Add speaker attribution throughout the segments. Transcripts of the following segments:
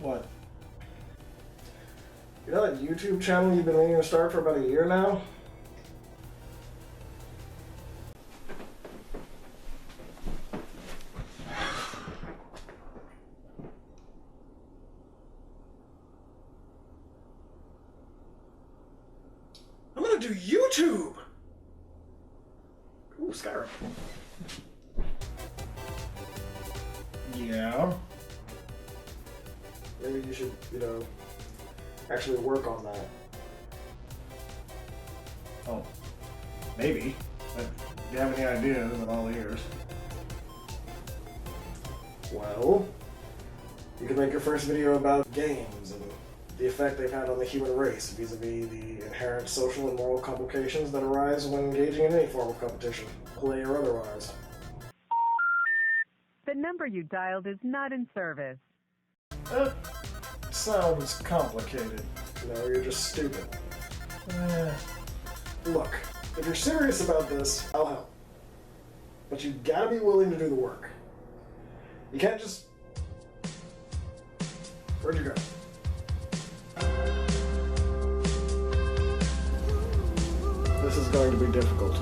Speaker 1: What? You know that YouTube channel you've been meaning to start for about a year now? I'm gonna do YouTube! Ooh, Skyrim. Yeah. Maybe you should, actually work on that. Oh, maybe. But if you have any ideas, I'm all ears. Well, you can make your first video about games and the effect they've had on the human race vis-a-vis the inherent social and moral complications that arise when engaging in any form of competition, play or otherwise.
Speaker 2: The number you dialed is not in service.
Speaker 1: That sounds complicated. You're just stupid. Look, if you're serious about this, I'll help. But you gotta be willing to do the work. You can't just... Where'd you go? This is going to be difficult.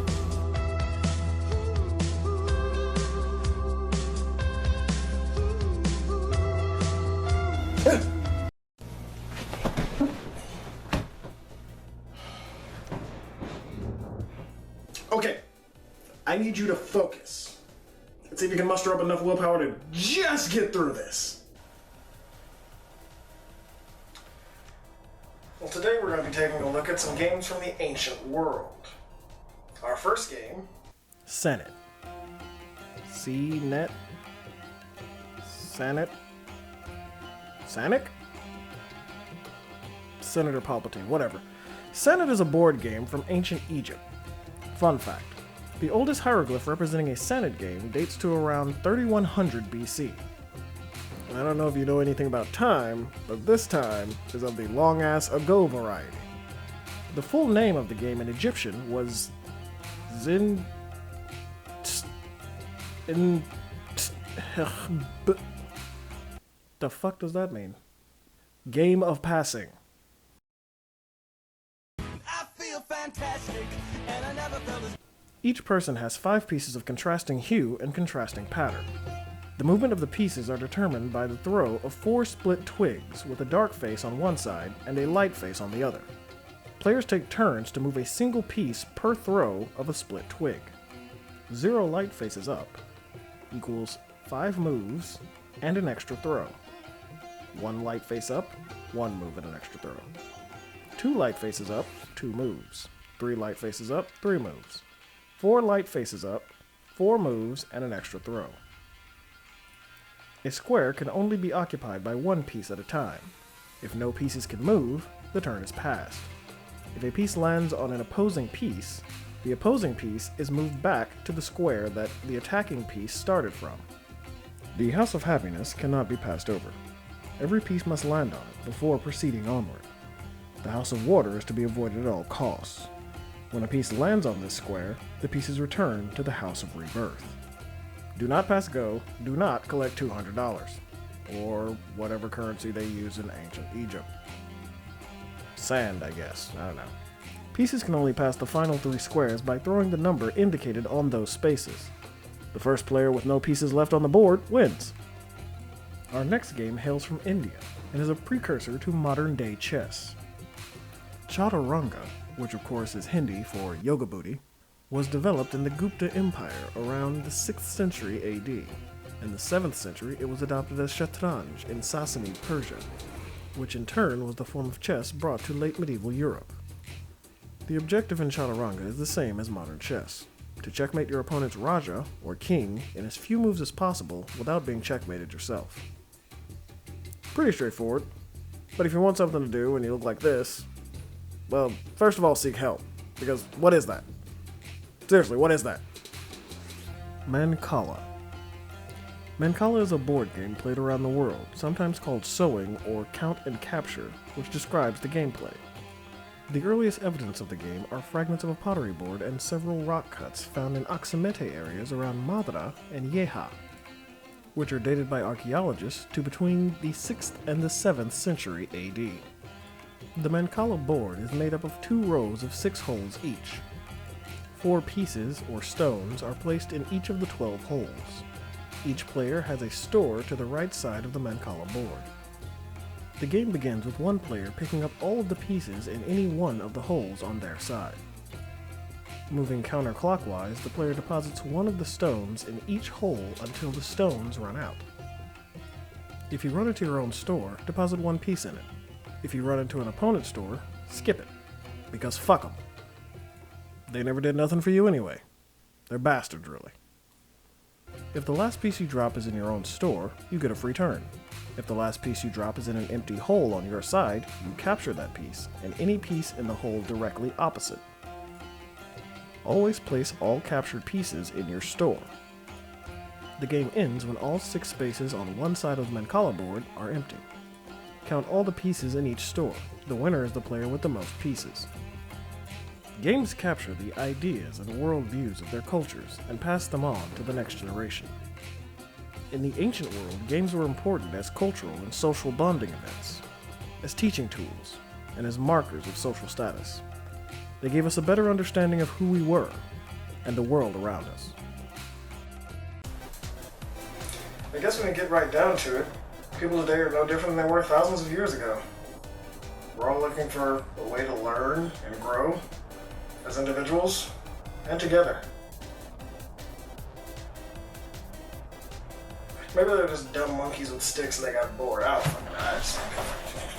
Speaker 1: Okay, I need you to focus. Let's see if you can muster up enough willpower to just get through this. Well, today we're going to be taking a look at some games from the ancient world. Our first game... Senate. C-Net? Senate? Sanic? Senator Palpatine, whatever. Senate is a board game from ancient Egypt. Fun fact, the oldest hieroglyph representing a Senate game dates to around 3100 BC. And I don't know if you know anything about time, but this time is of the long-ass ago variety. The full name of the game in Egyptian was Zin... The fuck does that mean? Game of Passing.
Speaker 3: I feel fantastic, and I never felt as...
Speaker 1: Each person has 5 pieces of contrasting hue and contrasting pattern. The movement of the pieces are determined by the throw of 4 split twigs with a dark face on one side and a light face on the other. Players take turns to move a single piece per throw of a split twig. 0 light faces up equals 5 moves and an extra throw. 1 light face up, 1 move and an extra throw. 2 light faces up, 2 moves. 3 light faces up, 3 moves. 4 light faces up, 4 moves and an extra throw. A square can only be occupied by 1 piece at a time. If no pieces can move, the turn is passed. If a piece lands on an opposing piece, the opposing piece is moved back to the square that the attacking piece started from. The House of Happiness cannot be passed over. Every piece must land on it before proceeding onward. The House of Water is to be avoided at all costs. When a piece lands on this square, the piece is returned to the House of Rebirth. Do not pass go, do not collect $200, or whatever currency they use in ancient Egypt. Sand, I guess, I don't know. Pieces can only pass the final 3 squares by throwing the number indicated on those spaces. The first player with no pieces left on the board wins. Our next game hails from India and is a precursor to modern-day chess. Chaturanga, which of course is Hindi for yoga booty, was developed in the Gupta Empire around the 6th century AD. In the 7th century, it was adopted as Shatranj in Sassanid Persia, which in turn was the form of chess brought to late medieval Europe. The objective in Chaturanga is the same as modern chess: to checkmate your opponent's Raja, or king, in as few moves as possible without being checkmated yourself. Pretty straightforward, but if you want something to do and you look like this, well, first of all, seek help, because what is that? Seriously, what is that? Mancala. Mancala is a board game played around the world, sometimes called sewing or count and capture, which describes the gameplay. The earliest evidence of the game are fragments of a pottery board and several rock cuts found in Oxumete areas around Madra and Yeha, which are dated by archaeologists to between the 6th and the 7th century AD. The Mancala board is made up of 2 rows of 6 holes each. 4 pieces, or stones, are placed in each of the 12 holes. Each player has a store to the right side of the Mancala board. The game begins with one player picking up all of the pieces in any one of the holes on their side. Moving counterclockwise, the player deposits one of the stones in each hole until the stones run out. If you run into your own store, deposit 1 piece in it. If you run into an opponent's store, skip it, because fuck 'em. They never did nothing for you anyway. They're bastards, really. If the last piece you drop is in your own store, you get a free turn. If the last piece you drop is in an empty hole on your side, you capture that piece, and any piece in the hole directly opposite. Always place all captured pieces in your store. The game ends when all 6 spaces on one side of the Mancala board are empty. Count all the pieces in each store. The winner is the player with the most pieces. Games capture the ideas and worldviews of their cultures and pass them on to the next generation. In the ancient world, games were important as cultural and social bonding events, as teaching tools, and as markers of social status. They gave us a better understanding of who we were and the world around us. I guess when you get right down to it, people today are no different than they were thousands of years ago. We're all looking for a way to learn and grow as individuals and together. Maybe they're just dumb monkeys with sticks and they got bored. I don't fucking know.